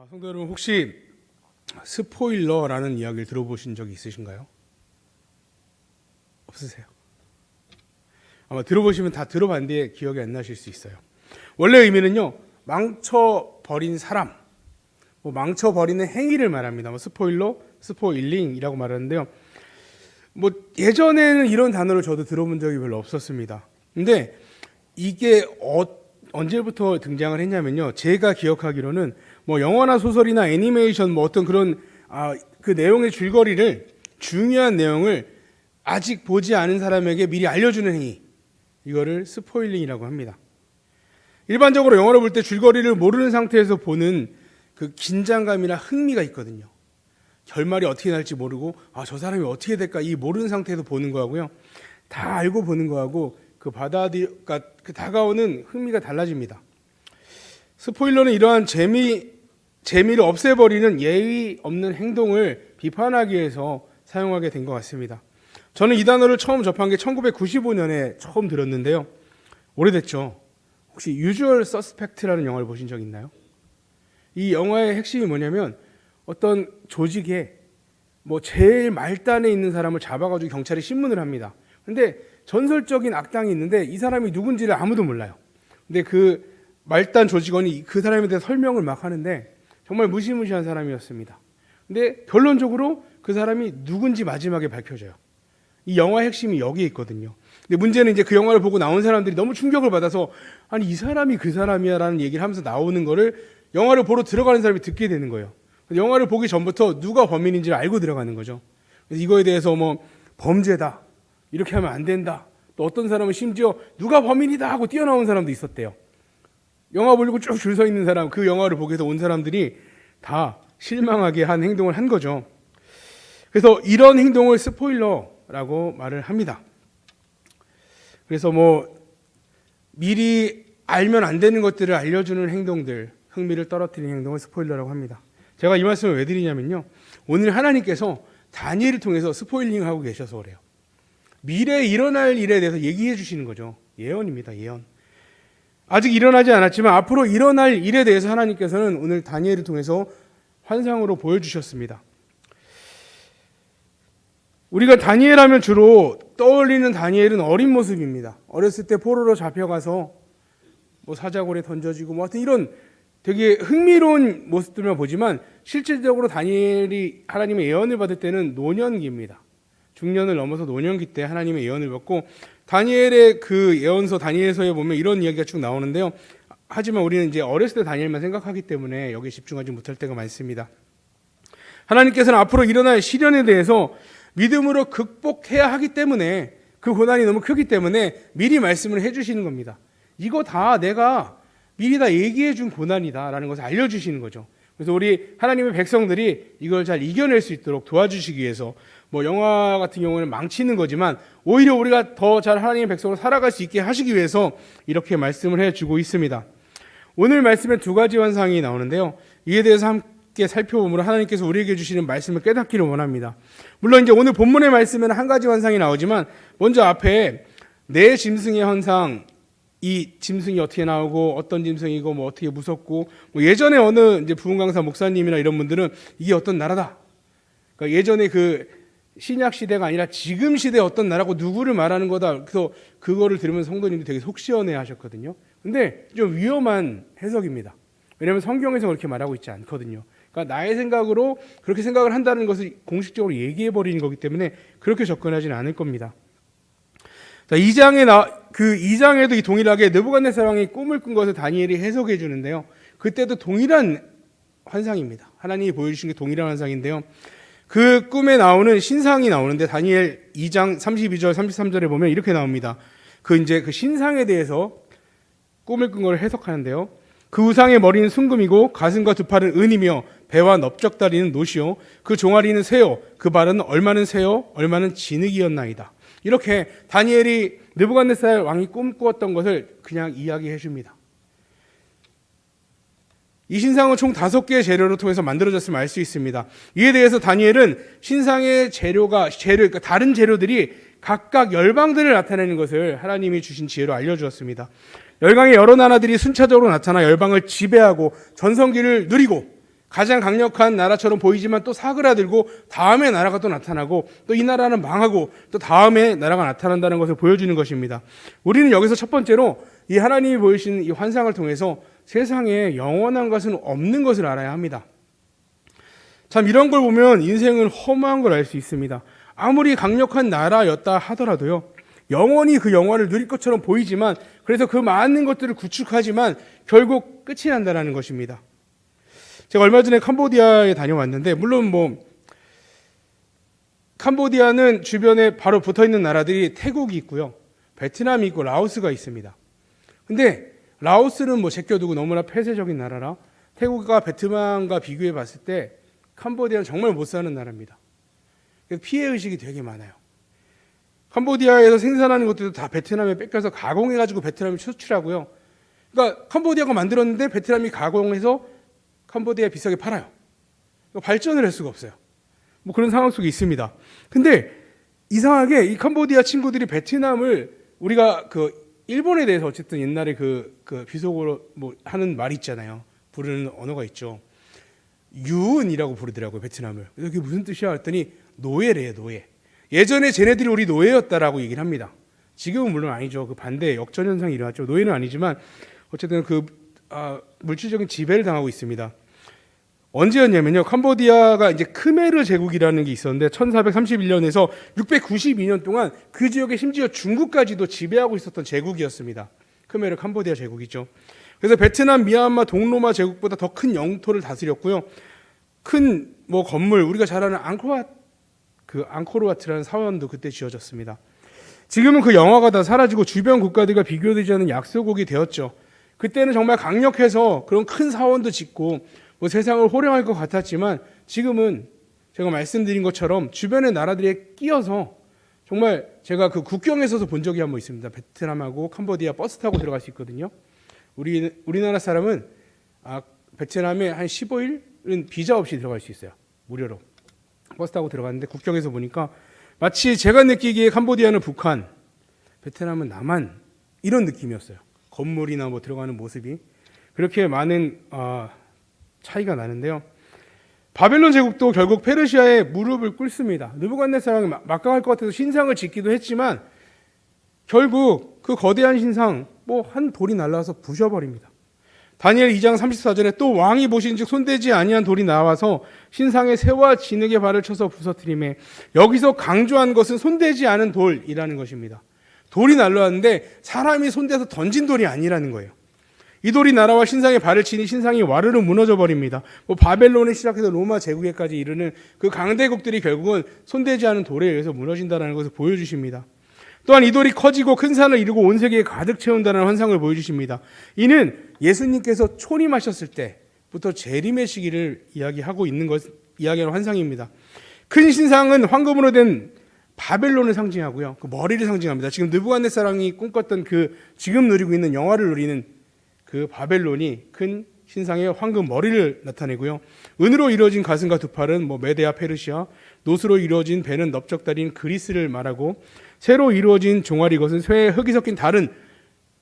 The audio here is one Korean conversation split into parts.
성도 여러분, 혹시 스포일러라는 이야기를 들어보신 적이 있으신가요? 없으세요? 아마 들어보시면 다 들어봤는데 기억이 안 나실 수 있어요. 원래 의미는요, 망쳐버린 사람, 망쳐버리는 행위를 말합니다. 스포일러, 스포일링이라고 말하는데요. 예전에는 이런 단어를 저도 들어본 적이 별로 없었습니다. 근데 이게 언제부터 등장을 했냐면요, 제가 기억하기로는 영화나 소설이나 애니메이션 어떤 그런 그 내용의 줄거리를, 중요한 내용을 아직 보지 않은 사람에게 미리 알려주는 행위, 이거를 스포일링이라고 합니다. 일반적으로 영화를 볼 때 줄거리를 모르는 상태에서 보는 그 긴장감이나 흥미가 있거든요. 결말이 어떻게 날지 모르고 저 사람이 어떻게 될까, 이 모르는 상태에서 보는 거하고요, 다 알고 보는 거하고 그 다가오는 흥미가 달라집니다. 스포일러는 이러한 재미를 없애버리는 예의 없는 행동을 비판하기 위해서 사용하게 된 것 같습니다. 저는 이 단어를 처음 접한 게 1995년에 처음 들었는데요. 오래됐죠. 혹시 유주얼 서스펙트라는 영화를 보신 적 있나요? 이 영화의 핵심이 뭐냐면, 어떤 조직에 제일 말단에 있는 사람을 잡아가지고 경찰에 신문을 합니다. 근데 전설적인 악당이 있는데 이 사람이 누군지를 아무도 몰라요. 근데 그 말단 조직원이 그 사람에 대해 설명을 막 하는데 정말 무시무시한 사람이었습니다. 근데 결론적으로 그 사람이 누군지 마지막에 밝혀져요. 이 영화의 핵심이 여기에 있거든요. 근데 문제는 이제 그 영화를 보고 나온 사람들이 너무 충격을 받아서 이 사람이 그 사람이야 라는 얘기를 하면서 나오는 거를 영화를 보러 들어가는 사람이 듣게 되는 거예요. 영화를 보기 전부터 누가 범인인지를 알고 들어가는 거죠. 그래서 이거에 대해서 범죄다, 이렇게 하면 안 된다, 또 어떤 사람은 심지어 누가 범인이다 하고 뛰어나온 사람도 있었대요. 영화 보려고 쭉 줄 서 있는 사람, 그 영화를 보기 위해서 온 사람들이 다 실망하게 한 행동을 한 거죠. 그래서 이런 행동을 스포일러라고 말을 합니다. 그래서 미리 알면 안 되는 것들을 알려주는 행동들, 흥미를 떨어뜨리는 행동을 스포일러라고 합니다. 제가 이 말씀을 왜 드리냐면요, 오늘 하나님께서 다니엘을 통해서 스포일링하고 계셔서 그래요. 미래에 일어날 일에 대해서 얘기해 주시는 거죠. 예언입니다. 예언. 아직 일어나지 않았지만 앞으로 일어날 일에 대해서 하나님께서는 오늘 다니엘을 통해서 환상으로 보여주셨습니다. 우리가 다니엘 하면 주로 떠올리는 다니엘은 어린 모습입니다. 어렸을 때 포로로 잡혀가서 사자골에 던져지고 하여튼 이런 되게 흥미로운 모습들만 보지만, 실질적으로 다니엘이 하나님의 예언을 받을 때는 노년기입니다. 중년을 넘어서 노년기 때 하나님의 예언을 받고, 다니엘의 그 예언서 다니엘서에 보면 이런 이야기가 쭉 나오는데요. 하지만 우리는 이제 어렸을 때 다니엘만 생각하기 때문에 여기에 집중하지 못할 때가 많습니다. 하나님께서는 앞으로 일어날 시련에 대해서 믿음으로 극복해야 하기 때문에, 그 고난이 너무 크기 때문에 미리 말씀을 해주시는 겁니다. 이거 다 내가 미리 다 얘기해 준 고난이다라는 것을 알려주시는 거죠. 그래서 우리 하나님의 백성들이 이걸 잘 이겨낼 수 있도록 도와주시기 위해서, 영화 같은 경우는 망치는 거지만 오히려 우리가 더 잘 하나님의 백성으로 살아갈 수 있게 하시기 위해서 이렇게 말씀을 해주고 있습니다. 오늘 말씀에 두 가지 환상이 나오는데요, 이에 대해서 함께 살펴보므로 하나님께서 우리에게 주시는 말씀을 깨닫기를 원합니다. 물론 이제 오늘 본문의 말씀에는 한 가지 환상이 나오지만, 먼저 앞에 네 짐승의 환상, 이 짐승이 어떻게 나오고 어떤 짐승이고 어떻게 무섭고, 예전에 어느 이제 부흥 강사 목사님이나 이런 분들은 이게 어떤 나라다, 그러니까 예전에 그 신약 시대가 아니라 지금 시대의 어떤 나라고 누구를 말하는 거다. 그래서 그거를 들으면서 성도님들이 되게 속 시원해 하셨거든요. 근데 좀 위험한 해석입니다. 왜냐하면 성경에서 그렇게 말하고 있지 않거든요. 그러니까 나의 생각으로 그렇게 생각을 한다는 것을 공식적으로 얘기해 버리는 거기 때문에 그렇게 접근하지는 않을 겁니다. 자, 2장에도 이 동일하게 느부갓네살 왕이 꿈을 꾼 것을 다니엘이 해석해 주는데요. 그때도 동일한 환상입니다. 하나님이 보여주신 게 동일한 환상인데요. 그 꿈에 나오는 신상이 나오는데, 다니엘 2장 32절 33절에 보면 이렇게 나옵니다. 그 신상에 대해서 꿈을 꾼 걸 해석하는데요. 그 우상의 머리는 순금이고 가슴과 두 팔은 은이며 배와 넓적다리는 노시요 그 종아리는 새요 그 발은 얼마는 새요 얼마는 진흙이었나이다. 이렇게 다니엘이 느부갓네살 왕이 꿈꾸었던 것을 그냥 이야기해 줍니다. 이 신상은 총 5개의 재료를 통해서 만들어졌음을 알 수 있습니다. 이에 대해서 다니엘은 신상의 그러니까 다른 재료들이 각각 열방들을 나타내는 것을 하나님이 주신 지혜로 알려주었습니다. 열강의 여러 나라들이 순차적으로 나타나 열방을 지배하고 전성기를 누리고 가장 강력한 나라처럼 보이지만 또 사그라들고 다음에 나라가 또 나타나고 또 이 나라는 망하고 또 다음에 나라가 나타난다는 것을 보여주는 것입니다. 우리는 여기서 첫 번째로 이 하나님이 보이시는 이 환상을 통해서 세상에 영원한 것은 없는 것을 알아야 합니다. 참 이런 걸 보면 인생은 허무한 걸 알 수 있습니다. 아무리 강력한 나라였다 하더라도요, 영원히 그 영화를 누릴 것처럼 보이지만, 그래서 그 많은 것들을 구축하지만 결국 끝이 난다는 것입니다. 제가 얼마 전에 캄보디아에 다녀왔는데, 물론 캄보디아는 주변에 바로 붙어 있는 나라들이 태국이 있고요, 베트남이 있고 라오스가 있습니다. 근데 라오스는 제껴두고 너무나 폐쇄적인 나라라 태국과 베트남과 비교해 봤을 때 캄보디아는 정말 못 사는 나라입니다. 피해의식이 되게 많아요. 캄보디아에서 생산하는 것들도 다 베트남에 뺏겨서 가공해가지고 베트남이 수출하고요. 그러니까 캄보디아가 만들었는데 베트남이 가공해서 캄보디아에 비싸게 팔아요. 발전을 할 수가 없어요. 그런 상황 속에 있습니다. 근데 이상하게 이 캄보디아 친구들이 베트남을, 우리가 일본에 대해서 어쨌든 옛날에 비속어로 하는 말이 있잖아요. 부르는 언어가 있죠. 유은이라고 부르더라고요, 베트남을. 그래서 그게 무슨 뜻이야 했더니 노예래요, 노예. 예전에 쟤네들이 우리 노예였다라고 얘기를 합니다. 지금은 물론 아니죠. 반대 역전현상이 일어났죠. 노예는 아니지만 어쨌든 물질적인 지배를 당하고 있습니다. 언제였냐면요, 캄보디아가 이제 크메르 제국이라는 게 있었는데 1431년에서 692년 동안 그 지역에 심지어 중국까지도 지배하고 있었던 제국이었습니다. 크메르 캄보디아 제국이죠. 그래서 베트남, 미얀마, 동로마 제국보다 더 큰 영토를 다스렸고요. 큰 건물, 우리가 잘 아는 앙코르와트라는 사원도 그때 지어졌습니다. 지금은 그 영화가 다 사라지고 주변 국가들과 비교되지 않은 약소국이 되었죠. 그때는 정말 강력해서 그런 큰 사원도 짓고 세상을 호령할 것 같았지만, 지금은 제가 말씀드린 것처럼 주변의 나라들에 끼어서, 정말 제가 국경에서도 본 적이 한번 있습니다. 베트남하고 캄보디아 버스 타고 들어갈 수 있거든요. 우리나라 사람은 베트남에 한 15일은 비자 없이 들어갈 수 있어요. 무료로 버스 타고 들어갔는데, 국경에서 보니까 마치 제가 느끼기에 캄보디아는 북한, 베트남은 남한, 이런 느낌이었어요. 건물이나 들어가는 모습이 그렇게 많은 차이가 나는데요. 바벨론 제국도 결국 페르시아에 무릎을 꿇습니다. 느부갓네살이 막강할 것 같아서 신상을 짓기도 했지만 결국 그 거대한 신상 한 돌이 날라와서 부셔버립니다. 다니엘 2장 34절에 또 왕이 보신즉 손대지 아니한 돌이 나와서 신상의 새와 진흙의 발을 쳐서 부서뜨리매, 여기서 강조한 것은 손대지 않은 돌이라는 것입니다. 돌이 날라왔는데 사람이 손대서 던진 돌이 아니라는 거예요. 이 돌이 날아와 신상의 발을 치니 신상이 와르르 무너져 버립니다. 바벨론에 시작해서 로마 제국에까지 이르는 그 강대국들이 결국은 손대지 않은 돌에 의해서 무너진다는 것을 보여주십니다. 또한 이 돌이 커지고 큰 산을 이루고 온 세계에 가득 채운다는 환상을 보여주십니다. 이는 예수님께서 초림하셨을 때부터 재림의 시기를 이야기하는 환상입니다. 큰 신상은 황금으로 된 바벨론을 상징하고요, 그 머리를 상징합니다. 지금 느부갓네살이 꿈꿨던 지금 누리고 있는 영화를 누리는 그 바벨론이 큰 신상의 황금 머리를 나타내고요, 은으로 이루어진 가슴과 두 팔은 메데아 페르시아, 노스로 이루어진 배는 넓적다리인 그리스를 말하고, 새로 이루어진 종아리 것은 쇠에 흙이 섞인 다른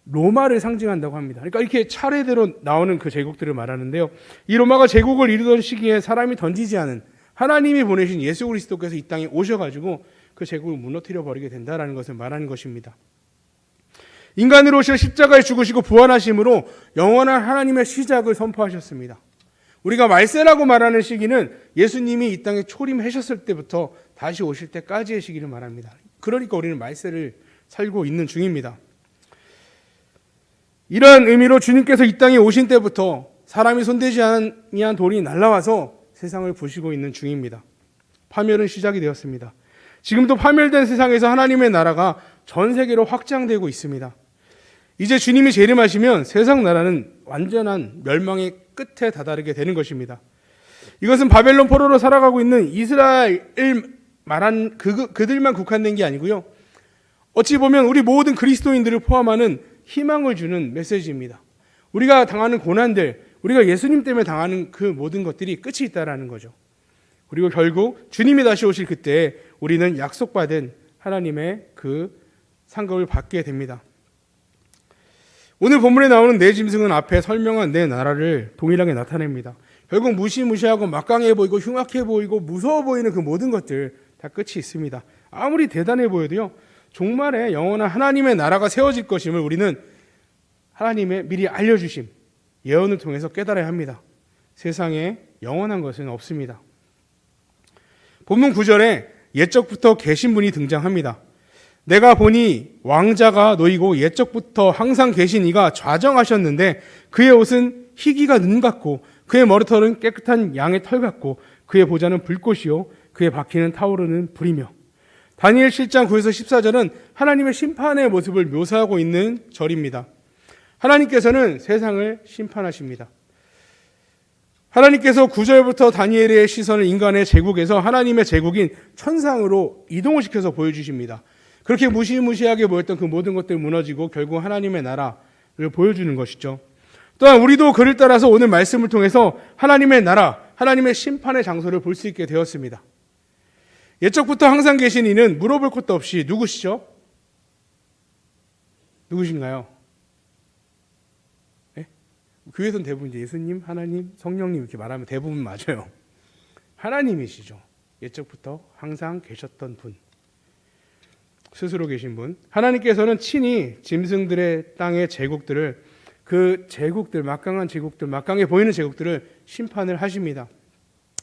로마를 상징한다고 합니다. 그러니까 이렇게 차례대로 나오는 그 제국들을 말하는데요, 이 로마가 제국을 이루던 시기에 사람이 던지지 않은 하나님이 보내신 예수 그리스도께서 이 땅에 오셔가지고 그 제국을 무너뜨려 버리게 된다는 것을 말하는 것입니다. 인간으로 오셔 십자가에 죽으시고 부활하심으로 영원한 하나님의 시작을 선포하셨습니다. 우리가 말세라고 말하는 시기는 예수님이 이 땅에 초림하셨을 때부터 다시 오실 때까지의 시기를 말합니다. 그러니까 우리는 말세를 살고 있는 중입니다. 이러한 의미로 주님께서 이 땅에 오신 때부터 사람이 손대지 아니한 돌이 날아와서 세상을 부시고 있는 중입니다. 파멸은 시작이 되었습니다. 지금도 파멸된 세상에서 하나님의 나라가 전 세계로 확장되고 있습니다. 이제 주님이 재림하시면 세상 나라는 완전한 멸망의 끝에 다다르게 되는 것입니다. 이것은 바벨론 포로로 살아가고 있는 이스라엘을 말한 그들만 국한된 게 아니고요, 어찌 보면 우리 모든 그리스도인들을 포함하는 희망을 주는 메시지입니다. 우리가 당하는 고난들, 우리가 예수님 때문에 당하는 그 모든 것들이 끝이 있다라는 거죠. 그리고 결국 주님이 다시 오실 그때 우리는 약속받은 하나님의 그 상급을 받게 됩니다. 오늘 본문에 나오는 네 짐승은 앞에 설명한 네 나라를 동일하게 나타냅니다. 결국 무시무시하고 막강해 보이고 흉악해 보이고 무서워 보이는 그 모든 것들 다 끝이 있습니다. 아무리 대단해 보여도요, 종말에 영원한 하나님의 나라가 세워질 것임을 우리는 하나님의 미리 알려주심, 예언을 통해서 깨달아야 합니다. 세상에 영원한 것은 없습니다. 본문 9절에 옛적부터 계신 분이 등장합니다. 내가 보니 왕자가 놓이고 옛적부터 항상 계신 이가 좌정하셨는데 그의 옷은 희기가 는 같고 그의 머리털은 깨끗한 양의 털 같고 그의 보좌는 불꽃이요 그의 바퀴는 타오르는 불이며. 다니엘 7장 9에서 14절은 하나님의 심판의 모습을 묘사하고 있는 절입니다. 하나님께서는 세상을 심판하십니다. 하나님께서 9절부터 다니엘의 시선을 인간의 제국에서 하나님의 제국인 천상으로 이동을 시켜서 보여주십니다. 그렇게 무시무시하게 보였던 그 모든 것들이 무너지고 결국 하나님의 나라를 보여주는 것이죠. 또한 우리도 그를 따라서 오늘 말씀을 통해서 하나님의 나라, 하나님의 심판의 장소를 볼 수 있게 되었습니다. 옛적부터 항상 계신 이는 물어볼 것도 없이 누구시죠? 누구신가요? 네? 교회에서는 대부분 이제 예수님, 하나님, 성령님 이렇게 말하면 대부분 맞아요. 하나님이시죠. 옛적부터 항상 계셨던 분. 스스로 계신 분. 하나님께서는 친히 짐승들의 땅의 제국들을, 그 제국들, 막강한 제국들, 막강해 보이는 제국들을 심판을 하십니다.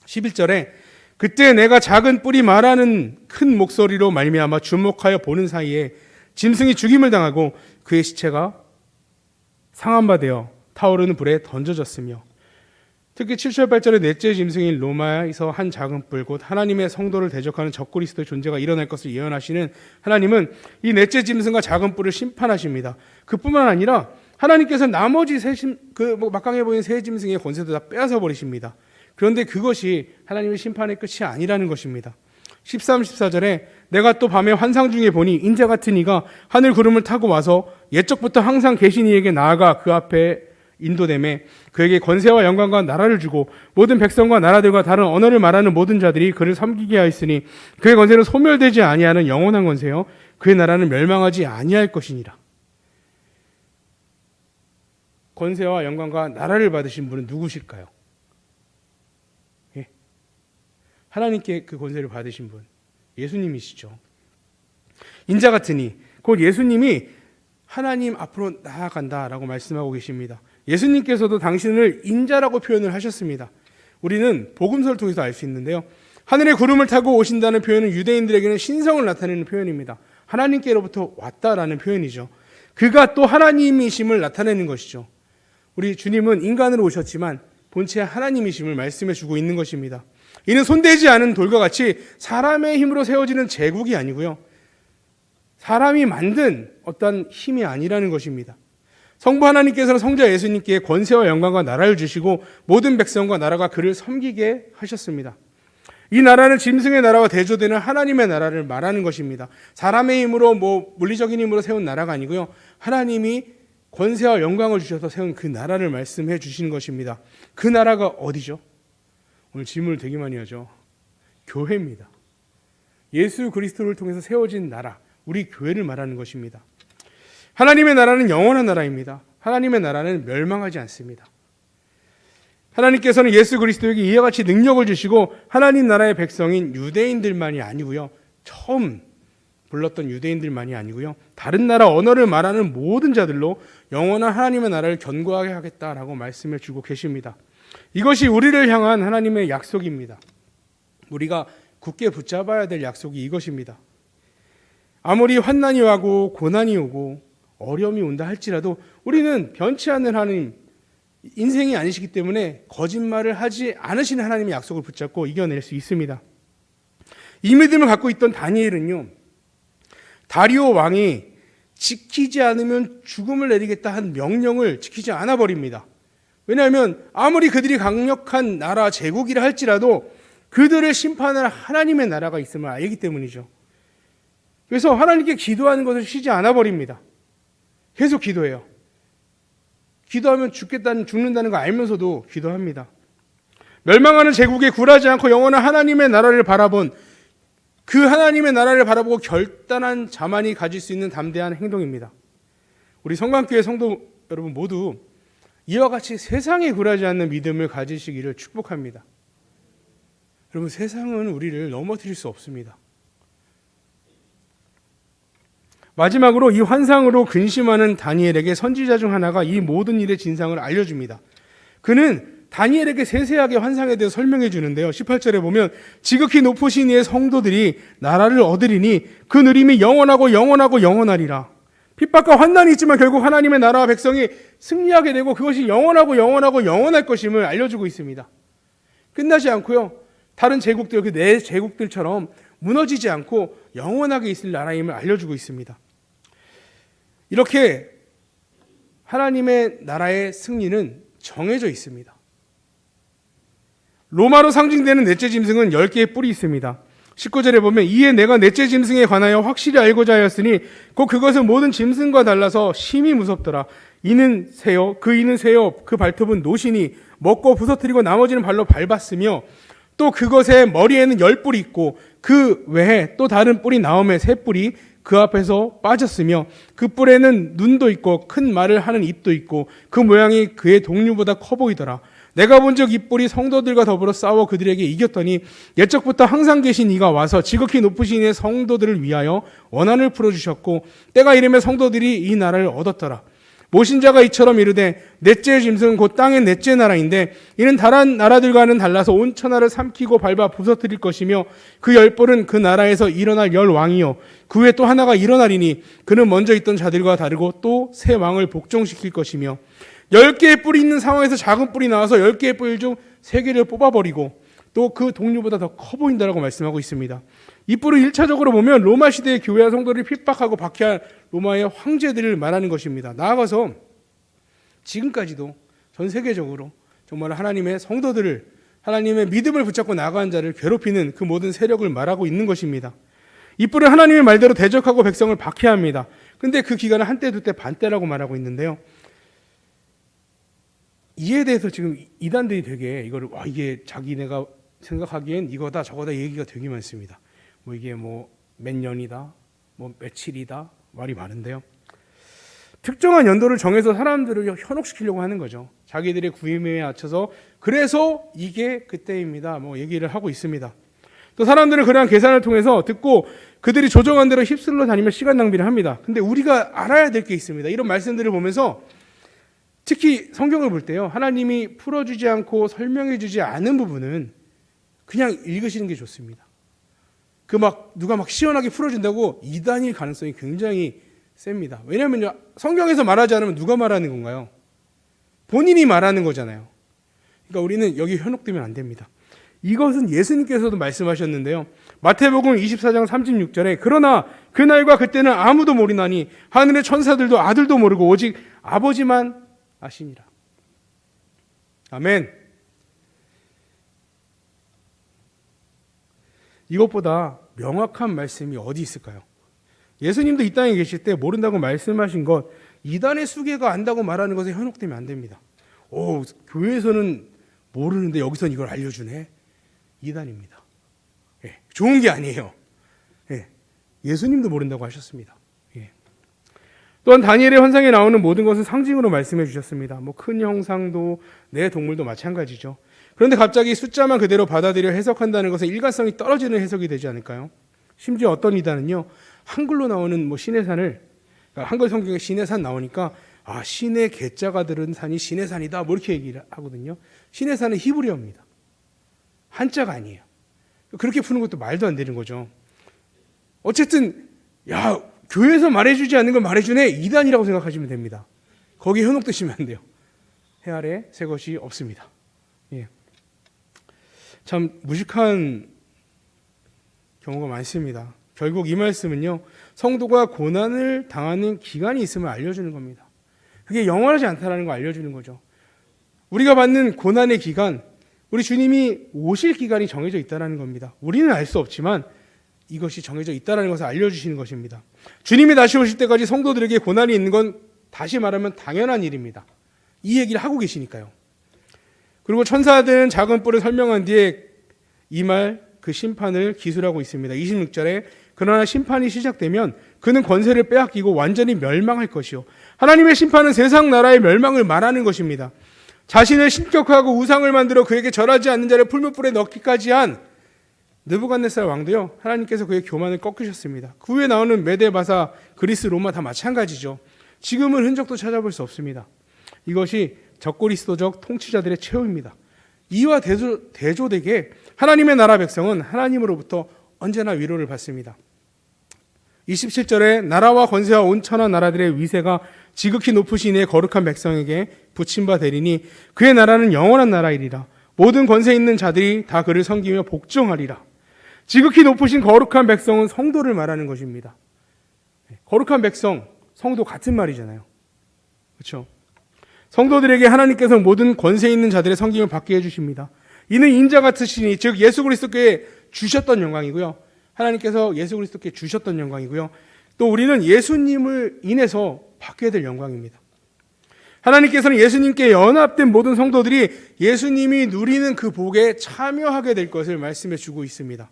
11절에 그때 내가 작은 뿔이 말하는 큰 목소리로 말미암아 주목하여 보는 사이에 짐승이 죽임을 당하고 그의 시체가 상한 바 되어 타오르는 불에 던져졌으며, 특히 7절 8절에 넷째 짐승인 로마에서 한 작은 뿔 곧 하나님의 성도를 대적하는 적그리스도의 존재가 일어날 것을 예언하시는 하나님은 이 넷째 짐승과 작은 뿔을 심판하십니다. 그뿐만 아니라 하나님께서 나머지 막강해 보이는 세 짐승의 권세도 다 빼앗아 버리십니다. 그런데 그것이 하나님의 심판의 끝이 아니라는 것입니다. 13, 14절에 내가 또 밤에 환상 중에 보니 인자 같은 이가 하늘 구름을 타고 와서 옛적부터 항상 계신 이에게 나아가 그 앞에 인도됨에 그에게 권세와 영광과 나라를 주고 모든 백성과 나라들과 다른 언어를 말하는 모든 자들이 그를 섬기게 하였으니 그의 권세는 소멸되지 아니하는 영원한 권세요 그의 나라는 멸망하지 아니할 것이니라. 권세와 영광과 나라를 받으신 분은 누구실까요? 예. 하나님께 그 권세를 받으신 분, 예수님이시죠. 인자 같으니 곧 예수님이 하나님 앞으로 나아간다라고 말씀하고 계십니다. 예수님께서도 당신을 인자라고 표현을 하셨습니다. 우리는 복음서를 통해서 알 수 있는데요, 하늘의 구름을 타고 오신다는 표현은 유대인들에게는 신성을 나타내는 표현입니다. 하나님께로부터 왔다라는 표현이죠. 그가 또 하나님이심을 나타내는 것이죠. 우리 주님은 인간으로 오셨지만 본체 하나님이심을 말씀해 주고 있는 것입니다. 이는 손대지 않은 돌과 같이 사람의 힘으로 세워지는 제국이 아니고요, 사람이 만든 어떤 힘이 아니라는 것입니다. 성부 하나님께서는 성자 예수님께 권세와 영광과 나라를 주시고 모든 백성과 나라가 그를 섬기게 하셨습니다. 이 나라는 짐승의 나라와 대조되는 하나님의 나라를 말하는 것입니다. 사람의 힘으로 물리적인 힘으로 세운 나라가 아니고요, 하나님이 권세와 영광을 주셔서 세운 그 나라를 말씀해 주시는 것입니다. 그 나라가 어디죠? 오늘 질문을 되게 많이 하죠. 교회입니다. 예수 그리스도를 통해서 세워진 나라, 우리 교회를 말하는 것입니다. 하나님의 나라는 영원한 나라입니다. 하나님의 나라는 멸망하지 않습니다. 하나님께서는 예수 그리스도에게 이와 같이 능력을 주시고 하나님 나라의 백성인 유대인들만이 아니고요, 처음 불렀던 유대인들만이 아니고요, 다른 나라 언어를 말하는 모든 자들로 영원한 하나님의 나라를 견고하게 하겠다라고 말씀해 주고 계십니다. 이것이 우리를 향한 하나님의 약속입니다. 우리가 굳게 붙잡아야 될 약속이 이것입니다. 아무리 환난이 오고 고난이 오고 어려움이 온다 할지라도 우리는 변치 않는 하나님, 인생이 아니시기 때문에 거짓말을 하지 않으시는 하나님의 약속을 붙잡고 이겨낼 수 있습니다. 이 믿음을 갖고 있던 다니엘은요, 다리오 왕이 지키지 않으면 죽음을 내리겠다 한 명령을 지키지 않아 버립니다. 왜냐하면 아무리 그들이 강력한 나라 제국이라 할지라도 그들을 심판할 하나님의 나라가 있음을 알기 때문이죠. 그래서 하나님께 기도하는 것을 쉬지 않아 버립니다. 계속 기도해요. 기도하면 죽는다는 거 알면서도 기도합니다. 멸망하는 제국에 굴하지 않고 영원한 하나님의 나라를 바라본, 그 하나님의 나라를 바라보고 결단한 자만이 가질 수 있는 담대한 행동입니다. 우리 성광교회 성도 여러분 모두 이와 같이 세상에 굴하지 않는 믿음을 가지시기를 축복합니다. 여러분, 세상은 우리를 넘어뜨릴 수 없습니다. 마지막으로 이 환상으로 근심하는 다니엘에게 선지자 중 하나가 이 모든 일의 진상을 알려줍니다. 그는 다니엘에게 세세하게 환상에 대해 설명해 주는데요. 18절에 보면 지극히 높으신 이의 성도들이 나라를 얻으리니 그 누림이 영원하고 영원하고 영원하리라. 핍박과 환난이 있지만 결국 하나님의 나라와 백성이 승리하게 되고 그것이 영원하고 영원하고 영원할 것임을 알려주고 있습니다. 끝나지 않고요. 다른 제국들, 그 네 제국들처럼 무너지지 않고 영원하게 있을 나라임을 알려주고 있습니다. 이렇게 하나님의 나라의 승리는 정해져 있습니다. 로마로 상징되는 넷째 짐승은 10개의 뿔이 있습니다. 19절에 보면 이에 내가 넷째 짐승에 관하여 확실히 알고자 하였으니 곧 그것은 모든 짐승과 달라서 심히 무섭더라. 이는 새요, 그 이는 새요, 그 발톱은 노시니 먹고 부서뜨리고 나머지는 발로 밟았으며 또 그것의 머리에는 10뿔이 있고 그 외에 또 다른 뿔이 나오매 새 뿔이 그 앞에서 빠졌으며 그 뿔에는 눈도 있고 큰 말을 하는 입도 있고 그 모양이 그의 동류보다 커 보이더라. 내가 본즉 이 뿔이 성도들과 더불어 싸워 그들에게 이겼더니 옛적부터 항상 계신 이가 와서 지극히 높으신 이의 성도들을 위하여 원한을 풀어주셨고 때가 이르며 성도들이 이 나라를 얻었더라. 모신 자가 이처럼 이르되 넷째 짐승은 곧 땅의 넷째 나라인데 이는 다른 나라들과는 달라서 온 천하를 삼키고 밟아 부서뜨릴 것이며 그 10뿔은 그 나라에서 일어날 10왕이요 그 후에 또 하나가 일어나리니 그는 먼저 있던 자들과 다르고 또 새 왕을 복종시킬 것이며 10개의 뿔이 있는 상황에서 작은 뿔이 나와서 10개의 뿔 중 3개를 뽑아버리고 또 그 동류보다 더 커 보인다라고 말씀하고 있습니다. 이 뿔은 1차적으로 보면 로마 시대의 교회와 성도를 핍박하고 박해한 로마의 황제들을 말하는 것입니다. 나아가서 지금까지도 전 세계적으로 정말 하나님의 성도들을, 하나님의 믿음을 붙잡고 나아간 자를 괴롭히는 그 모든 세력을 말하고 있는 것입니다. 이 뿔은 하나님의 말대로 대적하고 백성을 박해합니다. 근데 그 기간은 한때, 두때, 반때라고 말하고 있는데요. 이에 대해서 지금 이단들이 되게 이거를 이게 자기네가 생각하기엔 이거다 저거다 얘기가 되게 많습니다. 뭐 이게 뭐 몇 년이다, 뭐 며칠이다 말이 많은데요. 특정한 연도를 정해서 사람들을 현혹시키려고 하는 거죠. 자기들의 구임에 맞춰서 그래서 이게 그때입니다. 뭐 얘기를 하고 있습니다. 또 사람들은 그러한 계산을 통해서 듣고 그들이 조정한 대로 휩쓸러 다니며 시간 낭비를 합니다. 근데 우리가 알아야 될 게 있습니다. 이런 말씀들을 보면서 특히 성경을 볼 때요. 하나님이 풀어주지 않고 설명해주지 않은 부분은 그냥 읽으시는 게 좋습니다. 누가 시원하게 풀어준다고 이단일 가능성이 굉장히 셉니다. 왜냐하면 성경에서 말하지 않으면 누가 말하는 건가요? 본인이 말하는 거잖아요. 그러니까 우리는 여기 현혹되면 안 됩니다. 이것은 예수님께서도 말씀하셨는데요. 마태복음 24장 36절에 그러나 그날과 그때는 아무도 모르나니 하늘의 천사들도 아들도 모르고 오직 아버지만 아시니라. 아멘. 이것보다 명확한 말씀이 어디 있을까요? 예수님도 이 땅에 계실 때 모른다고 말씀하신 것, 이단의 수계가 안다고 말하는 것에 현혹되면 안 됩니다. 교회에서는 모르는데 여기서는 이걸 알려주네. 이단입니다. 좋은 게 아니에요. 예수님도 모른다고 하셨습니다. 또한 다니엘의 환상에 나오는 모든 것은 상징으로 말씀해 주셨습니다. 큰 형상도 내 동물도 마찬가지죠. 그런데 갑자기 숫자만 그대로 받아들여 해석한다는 것은 일관성이 떨어지는 해석이 되지 않을까요? 심지어 어떤 이단은요, 한글로 나오는 신의 산을, 한글 성경에 신의 산 나오니까 신의 개자가 들은 산이 신의 산이다 이렇게 얘기를 하거든요. 신의 산은 히브리어입니다. 한자가 아니에요. 그렇게 푸는 것도 말도 안 되는 거죠. 어쨌든 교회에서 말해주지 않는 걸 말해주네, 이단이라고 생각하시면 됩니다. 거기에 현혹되시면 안 돼요. 해 아래 새 것이 없습니다. 참 무식한 경우가 많습니다. 결국 이 말씀은요, 성도가 고난을 당하는 기간이 있음을 알려주는 겁니다. 그게 영원하지 않다는 걸 알려주는 거죠. 우리가 받는 고난의 기간, 우리 주님이 오실 기간이 정해져 있다는 겁니다. 우리는 알 수 없지만 이것이 정해져 있다는 것을 알려주시는 것입니다. 주님이 다시 오실 때까지 성도들에게 고난이 있는 건 다시 말하면 당연한 일입니다. 이 얘기를 하고 계시니까요. 그리고 천사들은 작은 뿔을 설명한 뒤에 이 말, 그 심판을 기술하고 있습니다. 26절에 그러나 심판이 시작되면 그는 권세를 빼앗기고 완전히 멸망할 것이요. 하나님의 심판은 세상 나라의 멸망을 말하는 것입니다. 자신을 신격화하고 우상을 만들어 그에게 절하지 않는 자를 풀무불에 넣기까지 한 느부갓네살 왕도요, 하나님께서 그의 교만을 꺾으셨습니다. 그 후에 나오는 메데바사, 그리스, 로마 다 마찬가지죠. 지금은 흔적도 찾아볼 수 없습니다. 이것이 적그리스도적 통치자들의 최후입니다. 이와 대조되게 하나님의 나라 백성은 하나님으로부터 언제나 위로를 받습니다. 27절에 나라와 권세와 온천한 나라들의 위세가 지극히 높으신 이의 거룩한 백성에게 붙임 바 되리니 그의 나라는 영원한 나라이리라. 모든 권세 있는 자들이 다 그를 섬기며 복종하리라. 지극히 높으신 거룩한 백성은 성도를 말하는 것입니다. 거룩한 백성, 성도 같은 말이잖아요. 그렇죠? 성도들에게 하나님께서 모든 권세 있는 자들의 섬김을 받게 해주십니다. 이는 인자 같으시니, 즉 예수 그리스도께 주셨던 영광이고요. 하나님께서 예수 그리스도께 주셨던 영광이고요. 또 우리는 예수님을 인해서 받게 될 영광입니다. 하나님께서는 예수님께 연합된 모든 성도들이 예수님이 누리는 그 복에 참여하게 될 것을 말씀해 주고 있습니다.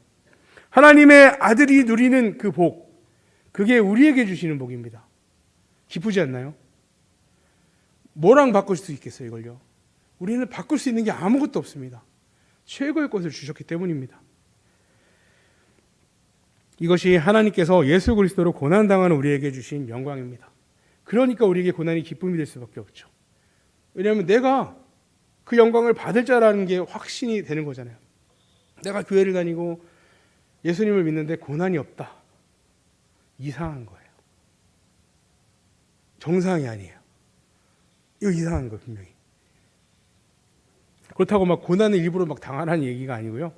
하나님의 아들이 누리는 그 복, 그게 우리에게 주시는 복입니다. 기쁘지 않나요? 뭐랑 바꿀 수 있겠어요, 이걸요? 우리는 바꿀 수 있는 게 아무것도 없습니다. 최고의 것을 주셨기 때문입니다. 이것이 하나님께서 예수 그리스도로 고난당하는 우리에게 주신 영광입니다. 그러니까 우리에게 고난이 기쁨이 될 수밖에 없죠. 왜냐하면 내가 그 영광을 받을 자라는 게 확신이 되는 거잖아요. 내가 교회를 다니고 예수님을 믿는데 고난이 없다. 이상한 거예요. 정상이 아니에요. 이거 이상한 거예요, 분명히. 그렇다고 막 고난을 일부러 막 당하라는 얘기가 아니고요.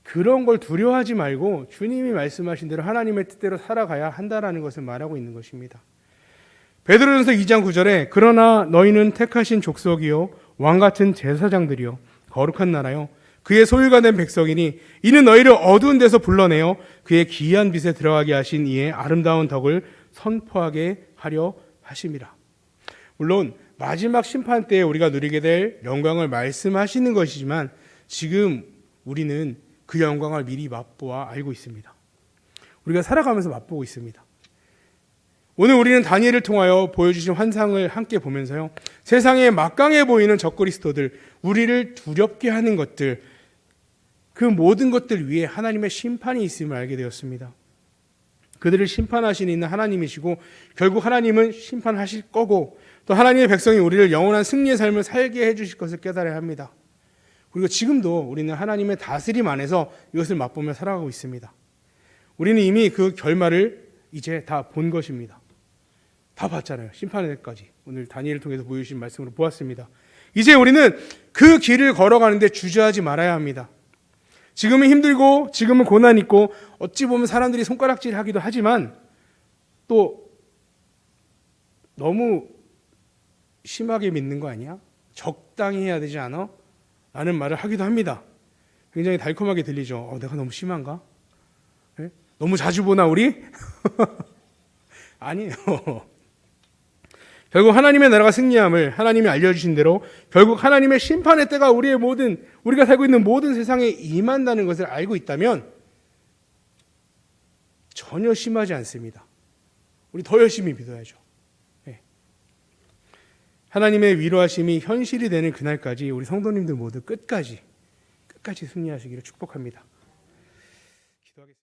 그런 걸 두려워하지 말고 주님이 말씀하신 대로 하나님의 뜻대로 살아가야 한다라는 것을 말하고 있는 것입니다. 베드로전서 2장 9절에 그러나 너희는 택하신 족속이요 왕같은 제사장들이요 거룩한 나라요 그의 소유가 된 백성이니 이는 너희를 어두운 데서 불러내어 그의 기이한 빛에 들어가게 하신 이의 아름다운 덕을 선포하게 하려 하심이라. 물론 마지막 심판 때에 우리가 누리게 될 영광을 말씀하시는 것이지만 지금 우리는 그 영광을 미리 맛보아 알고 있습니다. 우리가 살아가면서 맛보고 있습니다. 오늘 우리는 다니엘을 통하여 보여주신 환상을 함께 보면서요, 세상에 막강해 보이는 적그리스도들, 우리를 두렵게 하는 것들, 그 모든 것들 위에 하나님의 심판이 있음을 알게 되었습니다. 그들을 심판하시는 이는 하나님이시고 결국 하나님은 심판하실 거고 또 하나님의 백성이 우리를 영원한 승리의 삶을 살게 해주실 것을 깨달아야 합니다. 그리고 지금도 우리는 하나님의 다스림 안에서 이것을 맛보며 살아가고 있습니다. 우리는 이미 그 결말을 이제 다 본 것입니다. 다 봤잖아요. 심판의 날까지. 오늘 다니엘을 통해서 보여주신 말씀으로 보았습니다. 이제 우리는 그 길을 걸어가는데 주저하지 말아야 합니다. 지금은 힘들고 지금은 고난 있고 어찌 보면 사람들이 손가락질 하기도 하지만 또 너무 심하게 믿는 거 아니야? 적당히 해야 되지 않아? 라는 말을 하기도 합니다. 굉장히 달콤하게 들리죠. 내가 너무 심한가? 네? 너무 자주 보나 우리? 아니에요. 결국 하나님의 나라가 승리함을 하나님이 알려주신 대로 결국 하나님의 심판의 때가 우리가 살고 있는 모든 세상에 임한다는 것을 알고 있다면 전혀 심하지 않습니다. 우리 더 열심히 믿어야죠. 네. 하나님의 위로하심이 현실이 되는 그날까지 우리 성도님들 모두 끝까지 승리하시기를 축복합니다. 기도하겠습니다.